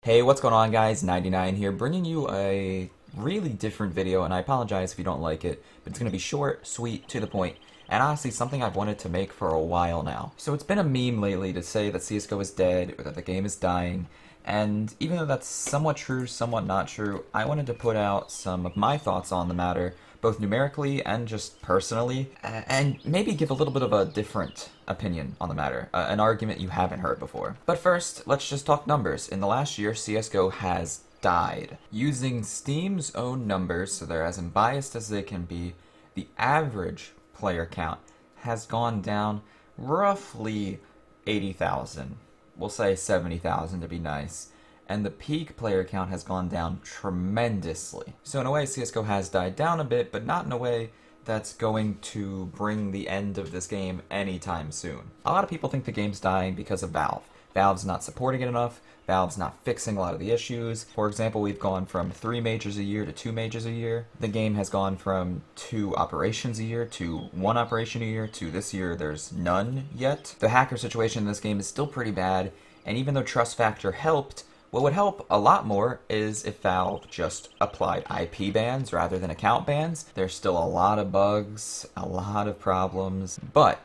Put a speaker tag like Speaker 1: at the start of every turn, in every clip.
Speaker 1: Hey, what's going on guys? 99 here, bringing you a really different video, and I apologize if you don't like it, but it's going to be short, sweet, to the point, and honestly something I've wanted to make for a while now. So it's been a meme lately to say that CSGO is dead, or that the game is dying, and even though that's somewhat true, somewhat not true, I wanted to put out some of my thoughts on the matter, both numerically and just personally, and maybe give a little bit of a different opinion on the matter, an argument you haven't heard before. But first, let's just talk numbers. In the last year, CSGO has died. Using Steam's own numbers, so they're as unbiased as they can be, the average player count has gone down roughly 80,000. We'll say 70,000 to be nice. And the peak player count has gone down tremendously. So in a way, CSGO has died down a bit, but not in a way that's going to bring the end of this game anytime soon. A lot of people think the game's dying because of Valve. Valve's not supporting it enough, Valve's not fixing a lot of the issues. For example, we've gone from 3 majors a year to 2 majors a year. The game has gone from 2 operations a year to 1 operation a year to this year there's none yet. The hacker situation in this game is still pretty bad, and even though trust factor helped, what would help a lot more is if Valve just applied IP bans rather than account bans. There's still a lot of bugs, a lot of problems, but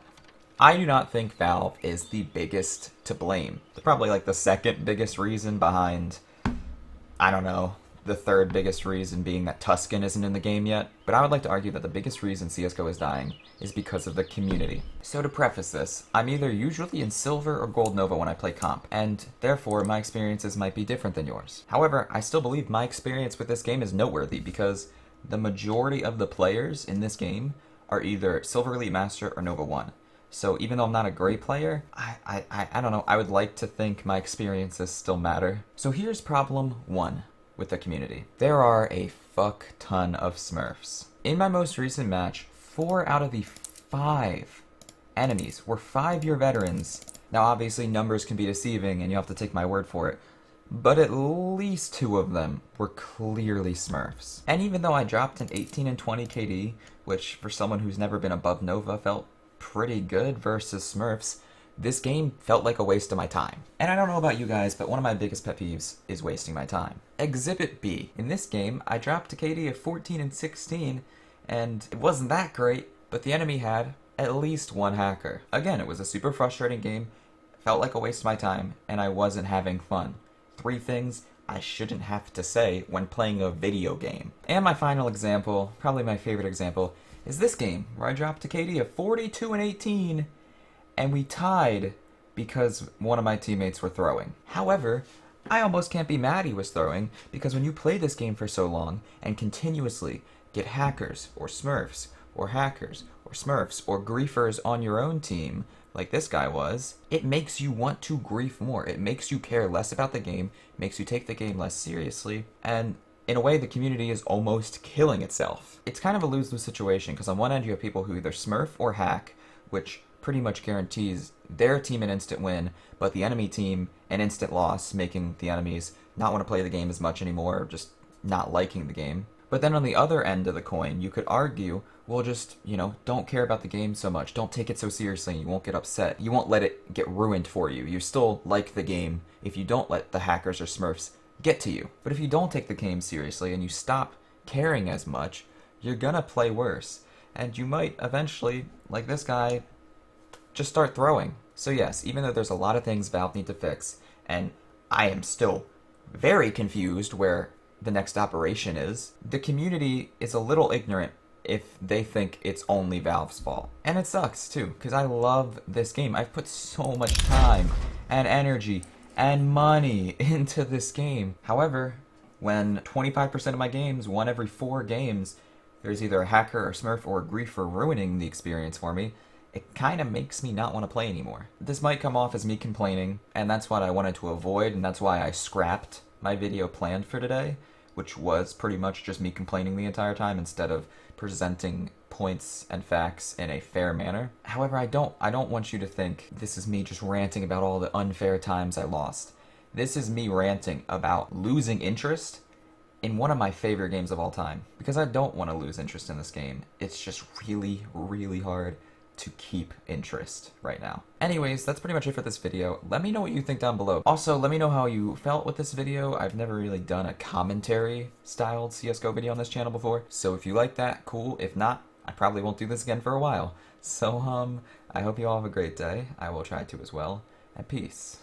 Speaker 1: I do not think Valve is the biggest to blame. It's probably like the second biggest reason behind, I don't know, the third biggest reason being that Tuscan isn't in the game yet. But I would like to argue that the biggest reason CSGO is dying is because of the community. So to preface this, I'm either usually in Silver or Gold Nova when I play comp, and therefore my experiences might be different than yours. However, I still believe my experience with this game is noteworthy because the majority of the players in this game are either Silver Elite Master or Nova 1. So even though I'm not a great player, I don't know, I would like to think my experiences still matter. So here's problem 1 with the community. There are a fuck ton of Smurfs. In my most recent match, 4 out of the 5 enemies were 5-year veterans. Now obviously numbers can be deceiving and you have to take my word for it, but at least 2 of them were clearly Smurfs. And even though I dropped an 18 and 20 KD, which for someone who's never been above Nova felt pretty good versus Smurfs, this game felt like a waste of my time. And I don't know about you guys, but one of my biggest pet peeves is wasting my time. Exhibit B. In this game, I dropped a KD of 14 and 16, and it wasn't that great, but the enemy had at least 1 hacker. Again, it was a super frustrating game, felt like a waste of my time, and I wasn't having fun. 3 things I shouldn't have to say when playing a video game. And my final example, probably my favorite example, is this game, where I dropped a KD of 42 and 18, and we tied because one of my teammates were throwing. However, I almost can't be mad he was throwing, because when you play this game for so long and continuously get hackers or Smurfs or hackers or Smurfs or griefers on your own team, like this guy was, it makes you want to grief more. It makes you care less about the game, makes you take the game less seriously, and in a way, the community is almost killing itself. It's kind of a lose-lose situation, because on one end you have people who either Smurf or hack, which pretty much guarantees their team an instant win, but the enemy team an instant loss, making the enemies not want to play the game as much anymore, or just not liking the game. But then on the other end of the coin, you could argue, well, just, don't care about the game so much. Don't take it so seriously, and you won't get upset. You won't let it get ruined for you. You still like the game if you don't let the hackers or Smurfs get to you. But if you don't take the game seriously and you stop caring as much, you're gonna play worse. And you might eventually, like this guy, just start throwing. So yes, even though there's a lot of things Valve need to fix, and I am still very confused where the next operation is, the community is a little ignorant if they think it's only Valve's fault. And it sucks too, because I love this game. I've put so much time and energy and money into this game. However, when 25% of my games, 1 every 4 games, there's either a hacker or Smurf or a griefer ruining the experience for me, it kind of makes me not want to play anymore. This might come off as me complaining, and that's what I wanted to avoid, and that's why I scrapped my video planned for today, which was pretty much just me complaining the entire time instead of presenting points and facts in a fair manner. However, I don't want you to think this is me just ranting about all the unfair times I lost. This is me ranting about losing interest in one of my favorite games of all time, because I don't want to lose interest in this game. It's just really, really hard to keep interest right now. Anyways, that's pretty much it for this video. Let me know what you think down below. Also, let me know how you felt with this video. I've never really done a commentary styled CSGO video on this channel before, so if you like that, cool. If not, I probably won't do this again for a while. So, I hope you all have a great day. I will try to as well, and peace.